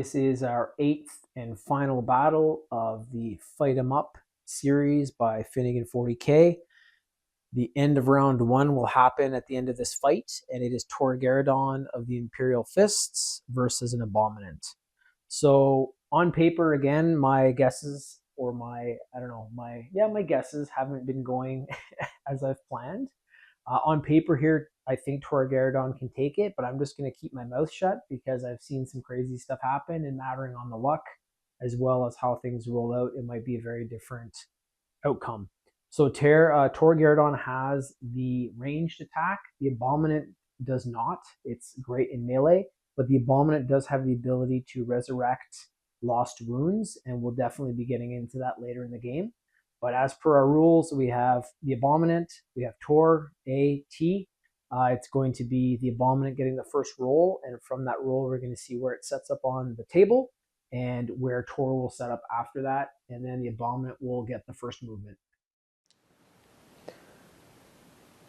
This is our 8th and final battle of the Fight 'em Up series by Finnigan 40K. The end of round 1 will happen at the end of this fight, and it is Tor Garadon of the Imperial Fists versus an Abominant. So on paper, again, my guesses, or my guesses haven't been going as I've planned. On paper here, I think Tor Garadon can take it, but I'm just going to keep my mouth shut because I've seen some crazy stuff happen, and mattering on the luck as well as how things roll out, it might be a very different outcome. So Tor Garadon has the ranged attack. The Abominant does not. It's great in melee, but the Abominant does have the ability to resurrect lost runes, and we'll definitely be getting into that later in the game. But as per our rules, we have the Abominant, we have Tor, A, T. It's going to be the Abominant getting the first roll, and from that roll, we're going to see where it sets up on the table and where Tor will set up after that, and then the Abominant will get the first movement.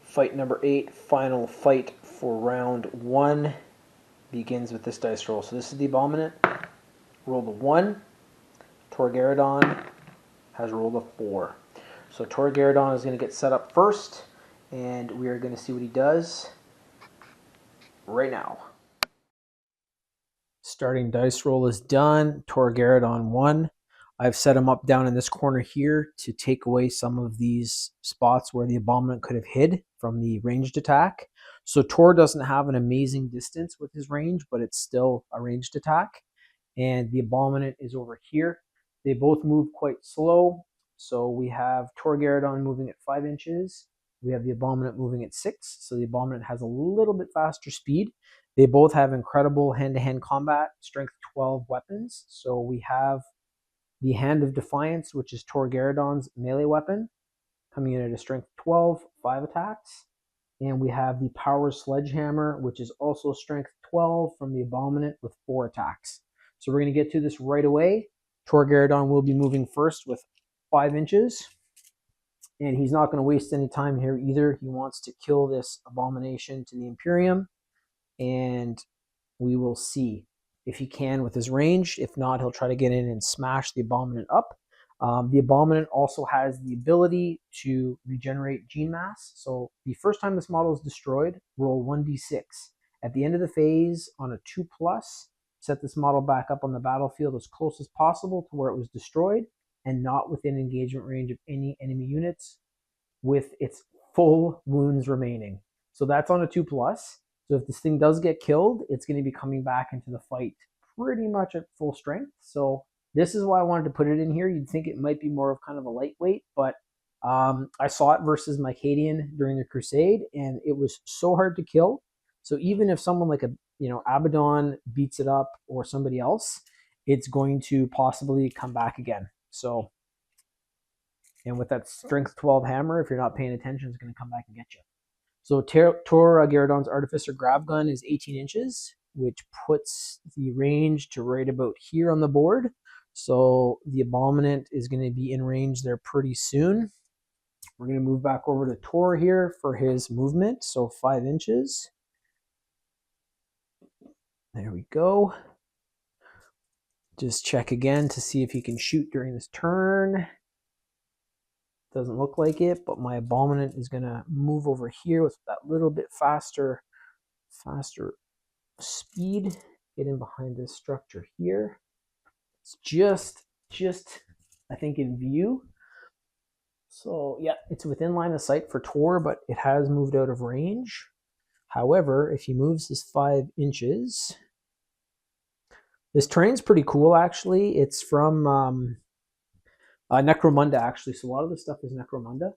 Fight number 8, final fight for round 1, begins with this dice roll. So this is the Abominant. Roll the 1. Tor Garadon has rolled a 4. So Tor Garadon is going to get set up first, and we are going to see what he does right now. Starting dice roll is done. Tor Garadon 1. I've set him up down in this corner here to take away some of these spots where the Abominant could have hid from the ranged attack. So Tor doesn't have an amazing distance with his range, but it's still a ranged attack. And the Abominant is over here. They both move quite slow. So we have Tor Garadon moving at 5 inches. We have the Abominant moving at 6. So the Abominant has a little bit faster speed. They both have incredible hand-to-hand combat, strength 12 weapons. So we have the Hand of Defiance, which is Tor Garadon's melee weapon, coming in at a strength 12, 5 attacks. And we have the Power Sledgehammer, which is also strength 12 from the Abominant with 4 attacks. So we're going to get to this right away. Tor Garadon will be moving first with 5 inches. And he's not going to waste any time here either. He wants to kill this abomination to the Imperium. And we will see if he can with his range. If not, he'll try to get in and smash the Abominant up. The Abominant also has the ability to regenerate gene mass. So the first time this model is destroyed, roll 1d6. At the end of the phase, on a 2+, set this model back up on the battlefield as close as possible to where it was destroyed and not within engagement range of any enemy units with its full wounds remaining. So that's on a 2+. So if this thing does get killed, it's going to be coming back into the fight pretty much at full strength. So this is why I wanted to put it in here. You'd think it might be more of kind of a lightweight, but I saw it versus Mycadian during the Crusade, and it was so hard to kill. So even if someone like Abaddon beats it up or somebody else, it's going to possibly come back again. So, and with that strength 12 hammer, if you're not paying attention, it's going to come back and get you. So Tor Garadon's Artificer Grab Gun is 18 inches, which puts the range to right about here on the board. So the Abominant is going to be in range there pretty soon. We're going to move back over to Tor here for his movement. So 5 inches. There we go. Just check again to see if he can shoot during this turn. Doesn't look like it, but my Abominant is going to move over here with that little bit faster speed. Get in behind this structure here. It's just I think in view. So yeah, it's within line of sight for Tor, but it has moved out of range. However, if he moves this 5 inches, this terrain's pretty cool actually. It's from Necromunda, actually. So a lot of the stuff is Necromunda.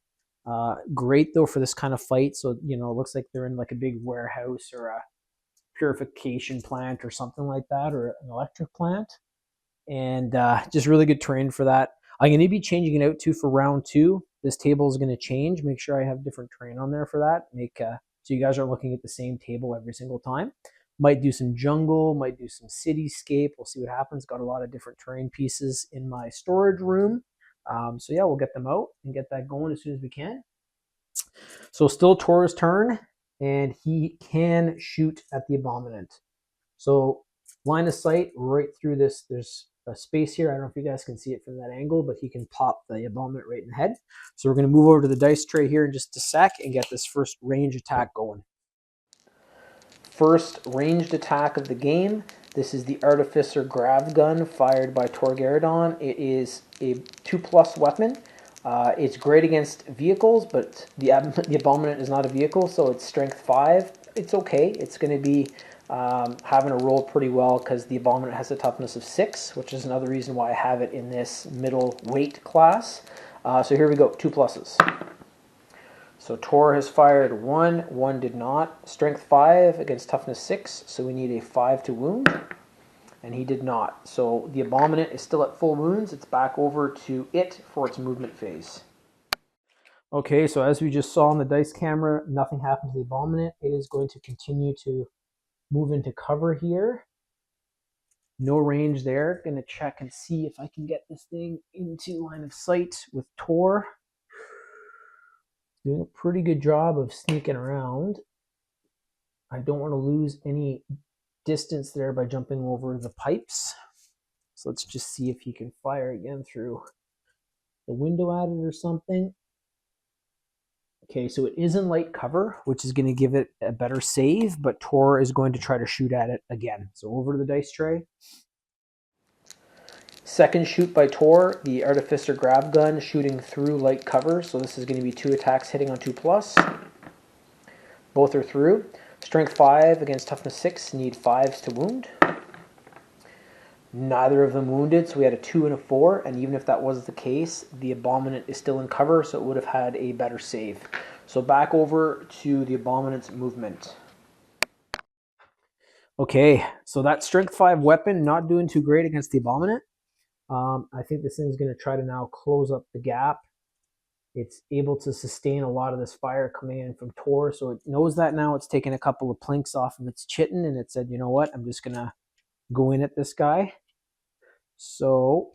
Great, though, for this kind of fight. So, it looks like they're in like a big warehouse or a purification plant or something like that, or an electric plant. And just really good terrain for that. I'm going to be changing it out, too, for round 2. This table is going to change. Make sure I have different terrain on there for that. So you guys aren't looking at the same table every single time. Might do some jungle, might do some cityscape. We'll see what happens. Got a lot of different terrain pieces in my storage room. So yeah, we'll get them out and get that going as soon as we can. So still Tor's turn, and he can shoot at the Abominant. So line of sight right through this. There's a space here. I don't know if you guys can see it from that angle, but he can pop the Abominant right in the head. So we're going to move over to the dice tray here in just a sec and get this first range attack going. First ranged attack of the game. This is the Artificer Grav Gun fired by Tor Garadon. It is a 2+ weapon. It's great against vehicles, but the Abominant is not a vehicle, so it's strength 5. It's okay. It's going to be having to roll pretty well because the Abominant has a toughness of 6, which is another reason why I have it in this middle weight class. So here we go, 2 pluses. So Tor has fired 1, 1 did not. Strength 5 against toughness 6, so we need a 5 to wound, and he did not. So the Abominant is still at full wounds. It's back over to it for its movement phase. Okay, so as we just saw on the dice camera, nothing happened to the Abominant. It is going to continue to move into cover here. No range there. Going to check and see if I can get this thing into line of sight with Tor. Doing a pretty good job of sneaking around. I don't want to lose any distance there by jumping over the pipes. So let's just see if he can fire again through the window at it or something. Okay, so it is in light cover, which is going to give it a better save, but Tor is going to try to shoot at it again. So over to the dice tray. Second shoot by Tor, the Artificer Grab Gun shooting through light cover. So this is going to be 2 attacks hitting on 2+. Both are through. Strength 5 against toughness 6, need 5s to wound. Neither of them wounded, so we had a 2 and a 4, and even if that was the case, the Abominant is still in cover, so it would have had a better save. So back over to the Abominant's movement. Okay, so that Strength 5 weapon not doing too great against the Abominant. I think this thing's going to try to now close up the gap. It's able to sustain a lot of this fire coming in from Tor, so it knows that now. It's taken a couple of plinks off of its chitin, and it said, you know what, I'm just going to go in at this guy. So,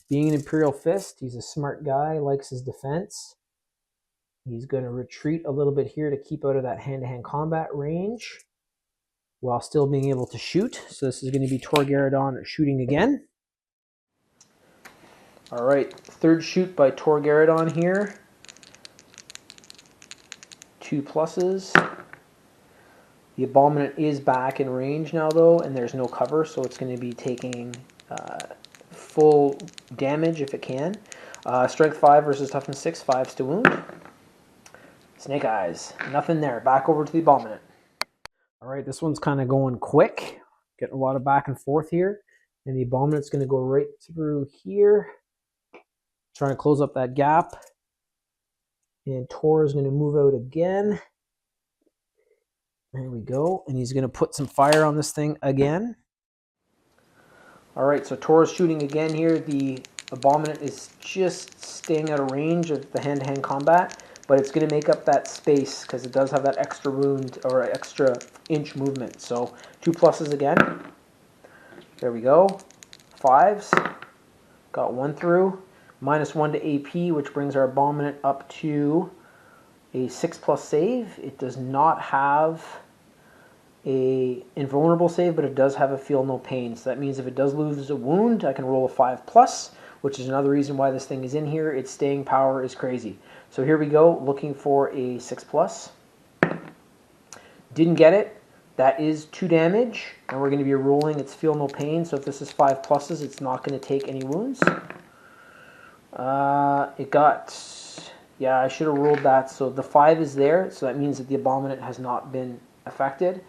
being an Imperial Fist, he's a smart guy, likes his defense. He's going to retreat a little bit here to keep out of that hand-to-hand combat range while still being able to shoot. So this is going to be Tor Garadon shooting again. All right, third shoot by Tor Garadon here. 2 pluses. The Abominant is back in range now, though, and there's no cover, so it's going to be taking full damage if it can. Strength 5 versus toughness 6, 5s to wound. Snake Eyes, nothing there. Back over to the Abominant. All right, this one's kind of going quick. Getting a lot of back and forth here. And the Abominant's going to go right through here. Trying to close up that gap. And Tor is going to move out again. There we go. And he's going to put some fire on this thing again. All right, so Tor is shooting again here. The Abominant is just staying out of range of the hand-to-hand combat, but it's going to make up that space because it does have that extra wound or extra inch movement. So 2 pluses again. There we go. 5s. Got 1 through. -1 to AP, which brings our Abominant up to a 6+ save. It does not have a invulnerable save, but it does have a feel no pain. So that means if it does lose a wound, I can roll a 5+, which is another reason why this thing is in here. Its staying power is crazy. So here we go, looking for a 6+. Didn't get it. That is 2 damage, and we're going to be rolling its feel no pain. So if this is 5 pluses, it's not going to take any wounds. It got, yeah, I should have rolled that. So the 5 is there, so that means that the Abominant has not been affected.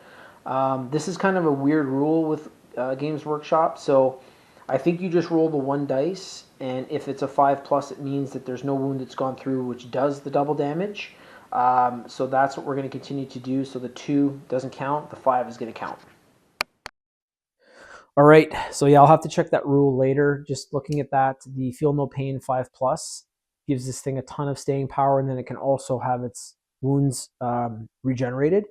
This is kind of a weird rule with Games Workshop. So I think you just roll the 1 dice, and if it's a 5+, it means that there's no wound that's gone through, which does the double damage. So that's what we're going to continue to do. So the 2 doesn't count, the 5 is going to count. All right, so yeah, I'll have to check that rule later. Just looking at that, the Feel No Pain 5+ gives this thing a ton of staying power, and then it can also have its wounds regenerated.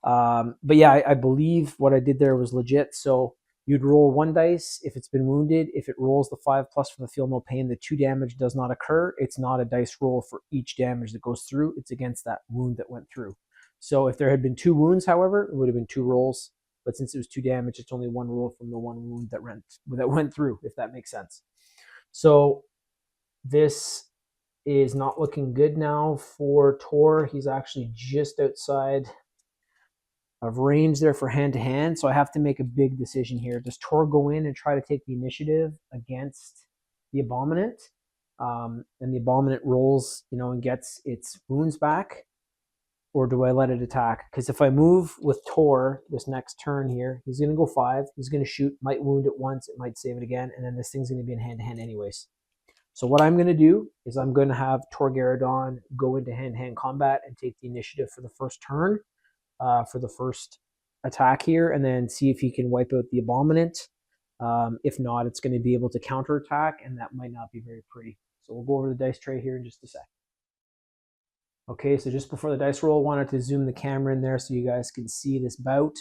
But yeah, I believe what I did there was legit. So you'd roll 1 dice if it's been wounded. If it rolls the 5+ from the Feel No Pain, the 2 damage does not occur. It's not a dice roll for each damage that goes through. It's against that wound that went through. So if there had been 2 wounds, however, it would have been 2 rolls. but since it was 2 damage, it's only 1 roll from the 1 wound that went through, if that makes sense. So this is not looking good now for Tor. He's actually just outside of range there for hand-to-hand, so I have to make a big decision here. Does Tor go in and try to take the initiative against the Abominant? And the Abominant rolls, and gets its wounds back? Or do I let it attack? Because if I move with Tor this next turn here, he's going to go 5. He's going to shoot, might wound it once, it might save it again, and then this thing's going to be in hand-to-hand anyways. So what I'm going to do is I'm going to have Tor Garadon go into hand-to-hand combat and take the initiative for the first turn, for the first attack here, and then see if he can wipe out the Abominant. If not, it's going to be able to counterattack, and that might not be very pretty. So we'll go over the dice tray here in just a sec. Okay, so just before the dice roll, I wanted to zoom the camera in there so you guys can see this bout.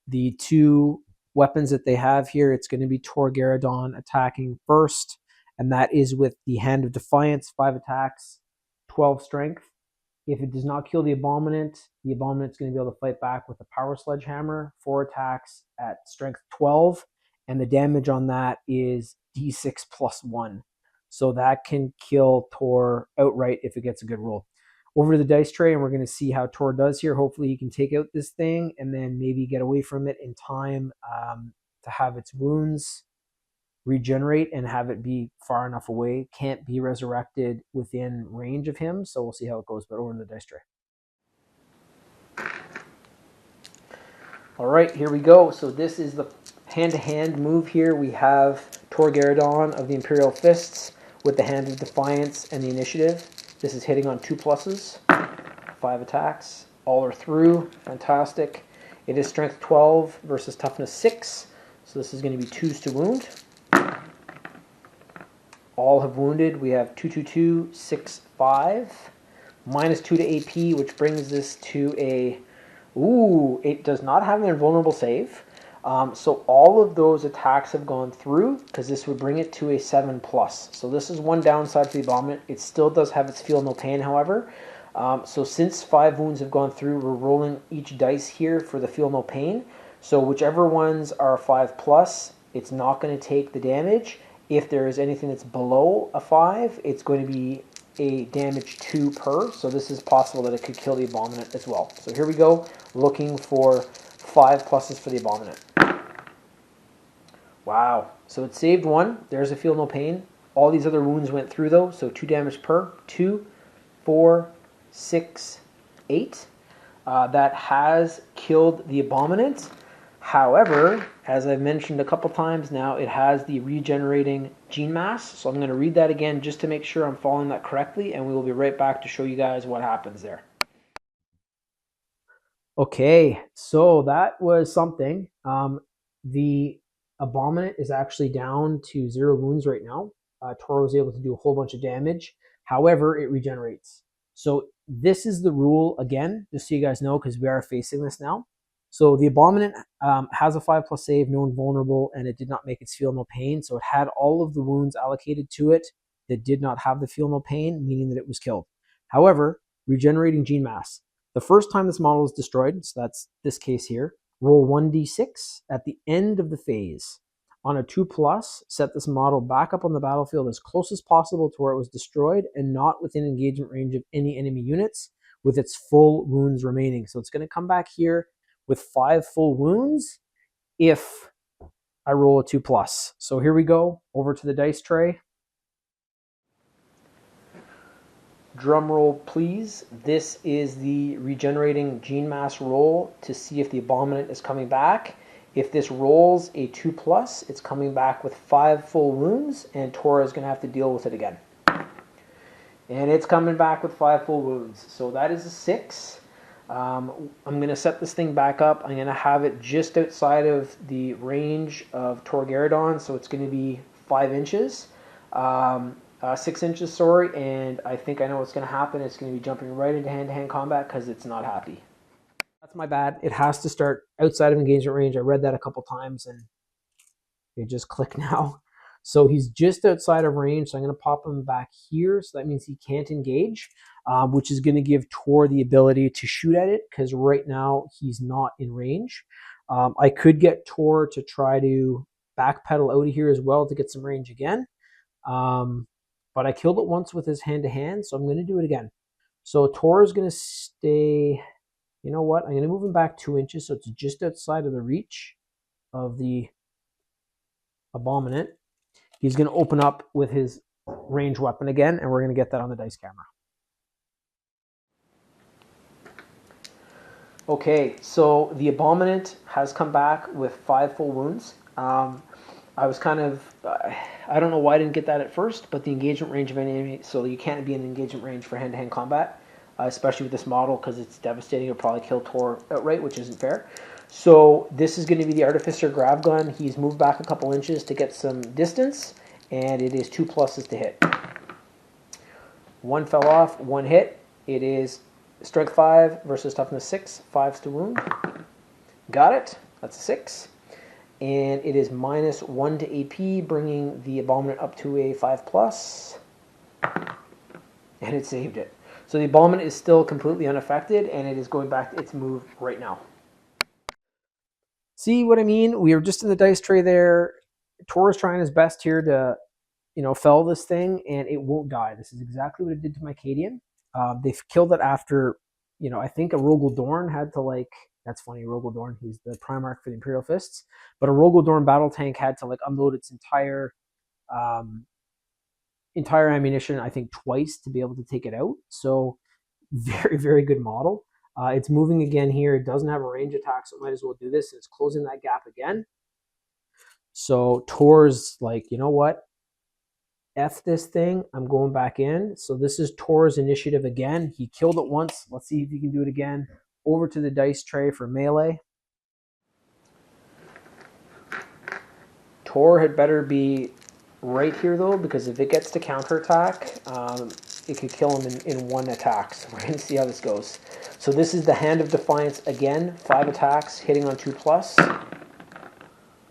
The 2 weapons that they have here, it's going to be Tor Garadon attacking first, and that is with the Hand of Defiance, 5 attacks, 12 strength. If it does not kill the Abominant is going to be able to fight back with a Power Sledgehammer, 4 attacks at strength 12, and the damage on that is d6 plus 1. So that can kill Tor outright if it gets a good roll. Over to the dice tray, and we're going to see how Tor does here. Hopefully he can take out this thing and then maybe get away from it in time to have its wounds regenerate and have it be far enough away. Can't be resurrected within range of him, so we'll see how it goes. But over to the dice tray. All right, here we go. So this is the hand-to-hand move here. We have Tor Garadon of the Imperial Fists with the Hand of Defiance and the initiative. This is hitting on 2 pluses, 5 attacks. All are through. Fantastic. It is strength 12 versus toughness 6. So this is going to be 2s to wound. All have wounded. We have 2, 2, 2, 6, 5. Minus 2 to AP, which brings this to a... Ooh, it does not have an invulnerable save. So all of those attacks have gone through, because this would bring it to a 7+. So this is one downside to the Abominant. It still does have its Feel No Pain, however. So since 5 wounds have gone through, we're rolling each dice here for the Feel No Pain. So whichever ones are 5+, it's not going to take the damage. If there is anything that's below a 5, it's going to be a damage 2 per. So this is possible that it could kill the Abominant as well. So here we go, looking for 5 pluses for the Abominant. Wow, so it saved 1. There's a Feel No Pain. All these other wounds went through though, so 2 damage per. 2, 4, 6, 8. That has killed the Abominant. However, as I've mentioned a couple times now, it has the regenerating gene mass. So I'm going to read that again just to make sure I'm following that correctly, and we will be right back to show you guys what happens there. Okay, so that was something. The Abominant is actually down to 0 wounds right now. Tor was able to do a whole bunch of damage. However, it regenerates. So this is the rule, again, just so you guys know, because we are facing this now. So the Abominant has a 5+ save, no invulnerable, and it did not make its Feel No Pain. So it had all of the wounds allocated to it that did not have the Feel No Pain, meaning that it was killed. However, regenerating gene mass. The first time this model is destroyed, so that's this case here, roll 1d6 at the end of the phase. On a 2+, set this model back up on the battlefield as close as possible to where it was destroyed and not within engagement range of any enemy units with its full wounds remaining. So it's going to come back here with 5 full wounds if I roll a 2+. So here we go, over to the dice tray. Drum roll, please. This is the regenerating gene mass roll to see if the Abominant is coming back. If this rolls a 2+, it's coming back with 5 full wounds, and Tor is going to have to deal with it again. And it's coming back with 5 full wounds. So that is a 6. I'm going to set this thing back up. I'm going to have it just outside of the range of Tor Garadon, so it's going to be 5 inches. 6 inches, sorry, and I think I know what's going to happen. It's going to be jumping right into hand-to-hand combat because it's not happy. That's my bad. It has to start outside of engagement range. I read that a couple times, and it just clicked now. So he's just outside of range, so I'm going to pop him back here. So that means he can't engage, which is going to give Tor the ability to shoot at it, because right now he's not in range. I could get Tor to try to backpedal out of here as well to get some range again. But I killed it once with his hand-to-hand, so I'm going to do it again. So Tor is going to stay... You know what? I'm going to move him back 2 inches, so it's just outside of the reach of the Abominant. He's going to open up with his range weapon again, and we're going to get that on the dice camera. Okay, so the Abominant has come back with 5 full wounds. I was kind of, I don't know why I didn't get that at first, but the engagement range of any enemy, so you can't be in engagement range for hand-to-hand combat, especially with this model, because it's devastating. It'll probably kill Tor outright, which isn't fair. So this is going to be the Artificer Grav Gun. He's moved back a couple inches to get some distance, and it is 2 pluses to hit. 1 fell off, 1 hit. It is Strength 5 versus Toughness 6, 5s to wound. Got it. That's a 6. And it is -1 to AP, bringing the Abominant up to a 5+. And it saved it. So the Abominant is still completely unaffected, and it is going back to its move right now. See what I mean? We were just in the dice tray there. Tor is trying his best here to, fell this thing, and it won't die. This is exactly what it did to my Cadian. They've killed it after, I think a Rogel Dorn had to, that's funny, Rogel Dorn, he's the Primarch for the Imperial Fists, but a Rogel Dorn battle tank had to, unload its entire ammunition, I think, twice to be able to take it out. So very, very good model. It's moving again here. It doesn't have a range attack, so it might as well do this. It's closing that gap again. So Tor's like, you know what? F this thing. I'm going back in. So this is Tor's initiative again. He killed it once. Let's see if he can do it again. Over to the dice tray for melee. Tor had better be right here, though, because if it gets to counterattack, it could kill him in 1 attack. So we're going to see how this goes. So this is the Hand of Defiance again. 5 attacks, hitting on 2+.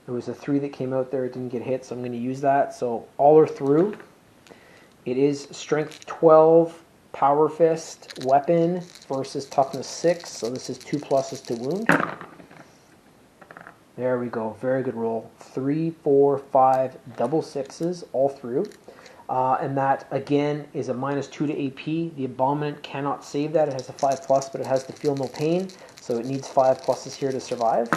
There was a 3 that came out there. It didn't get hit, so I'm going to use that. So all are through. It is Strength 12, Power Fist, Weapon versus Toughness 6. So this is 2 pluses to wound. There we go. Very good roll. 3, 4, 5, double 6s all through. And that, again, is a -2 to AP. The Abominant cannot save that. It has a 5+, but it has to feel no pain. So it needs 5 pluses here to survive.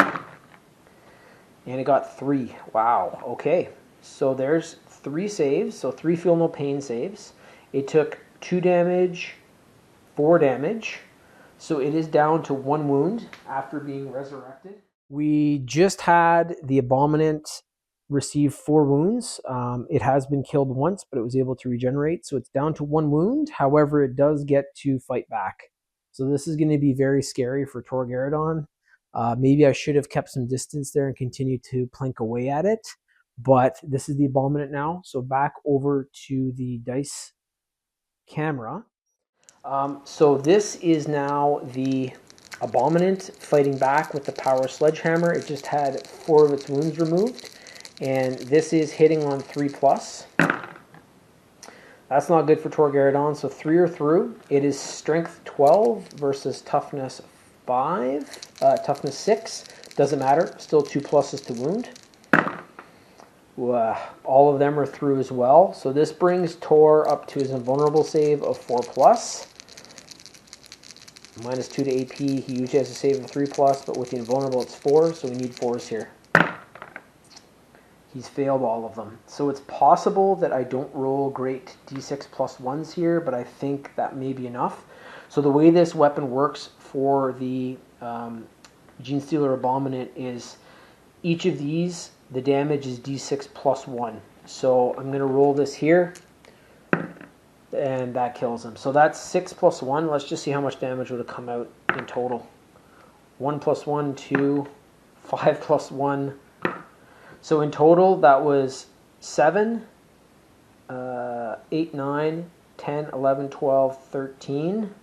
And it got 3. Wow. Okay. So there's 3 saves. So 3 feel no pain saves. It took 2 damage, 4 damage. So it is down to 1 wound after being resurrected. We just had the Abominant receive 4 wounds. It has been killed once, but it was able to regenerate. So it's down to 1 wound. However, it does get to fight back. So this is going to be very scary for Tor Garadon. Maybe I should have kept some distance there and continued to plink away at it. But this is the Abominant now. So back over to the dice camera. So this is now the Abominant fighting back with the Power Sledgehammer. It just had 4 of its wounds removed. And this is hitting on 3+. That's not good for Tor Garadon, so 3 are through. It is Strength 12 versus Toughness 5. Toughness 6. Doesn't matter. Still 2 pluses to wound. All of them are through as well. So this brings Tor up to his invulnerable save of 4+. -2 to AP. He usually has a save of 3+, but with the invulnerable it's 4, so we need 4s here. He's failed all of them. So it's possible that I don't roll great d6 +1s here, but I think that may be enough. So the way this weapon works for the Genestealer Abominant is each of these, the damage is d6 +1. So I'm going to roll this here, and that kills him. So that's 6 + 1. Let's just see how much damage would have come out in total. 1 + 1, 2, 5 + 1. So in total, that was 7, 8, 9, 10, 11, 12, 13,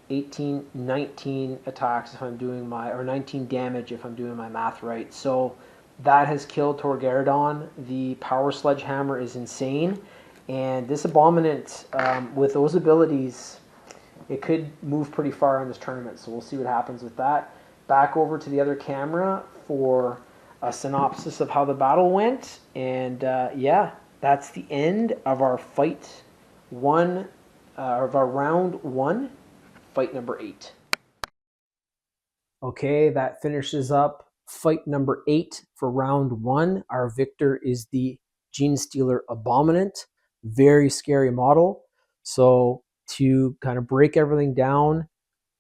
18, 19 attacks if I'm doing my, or 19 damage if I'm doing my math right. So That has killed Tor Garadon. The power sledgehammer is insane. And this Abominant, with those abilities, it could move pretty far in this tournament. So we'll see what happens with that. Back over to the other camera for a synopsis of how the battle went. And yeah, that's the end of our fight one, of our round one, fight number 8. Okay, that finishes up fight number 8 for round 1. Our victor is the Genestealer Abominant. Very scary model. So to kind of break everything down,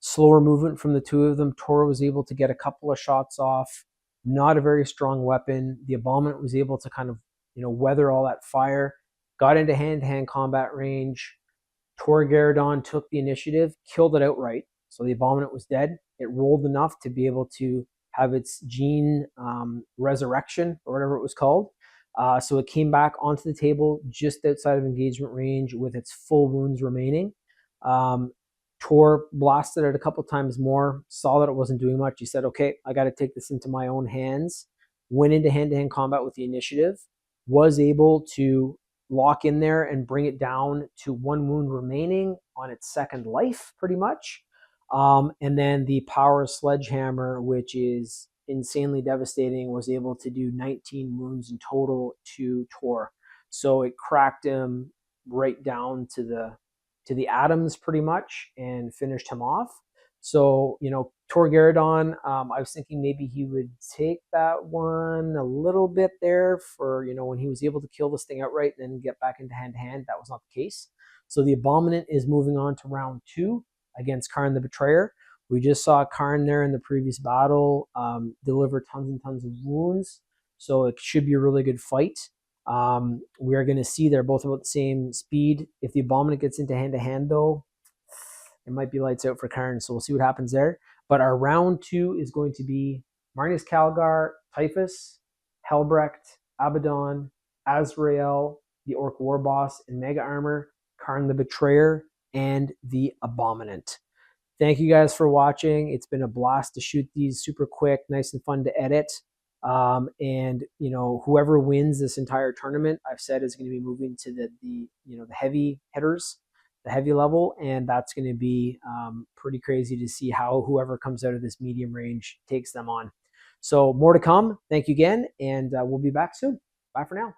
slower movement from the two of them, Tor was able to get a couple of shots off. Not a very strong weapon. The Abominant was able to kind of, weather all that fire. Got into hand-to-hand combat range. Tor Garadon took the initiative, killed it outright. So the Abominant was dead. It rolled enough to be able to have its gene resurrection, or whatever it was called. So it came back onto the table just outside of engagement range with its full wounds remaining. Tor blasted it a couple times more, saw that it wasn't doing much. He said, okay, I got to take this into my own hands. Went into hand-to-hand combat with the initiative, was able to lock in there and bring it down to 1 wound remaining on its second life, pretty much. And then the power sledgehammer, which is insanely devastating, was able to do 19 wounds in total to Tor. So it cracked him right down to the atoms pretty much and finished him off. So, Tor Garadon, I was thinking maybe he would take that one a little bit there for, when he was able to kill this thing outright and then get back into hand-to-hand. That was not the case. So the Abominant is moving on to round 2 against Karn the Betrayer. We just saw Karn there in the previous battle deliver tons and tons of wounds. So it should be a really good fight. We are going to see they're both about the same speed. If the Abominant gets into hand-to-hand, though, it might be lights out for Karn. So we'll see what happens there. But our round 2 is going to be Marneus Calgar, Typhus, Helbrecht, Abaddon, Azrael, the Orc War Boss in Mega Armor, Karn the Betrayer, and the Abominant. Thank you guys for watching. It's been a blast to shoot these super quick, nice and fun to edit. And whoever wins this entire tournament, I've said is going to be moving to the heavy hitters, the heavy level, and that's going to be pretty crazy to see how whoever comes out of this medium range takes them on. So more to come. Thank you again, and we'll be back soon. Bye for now.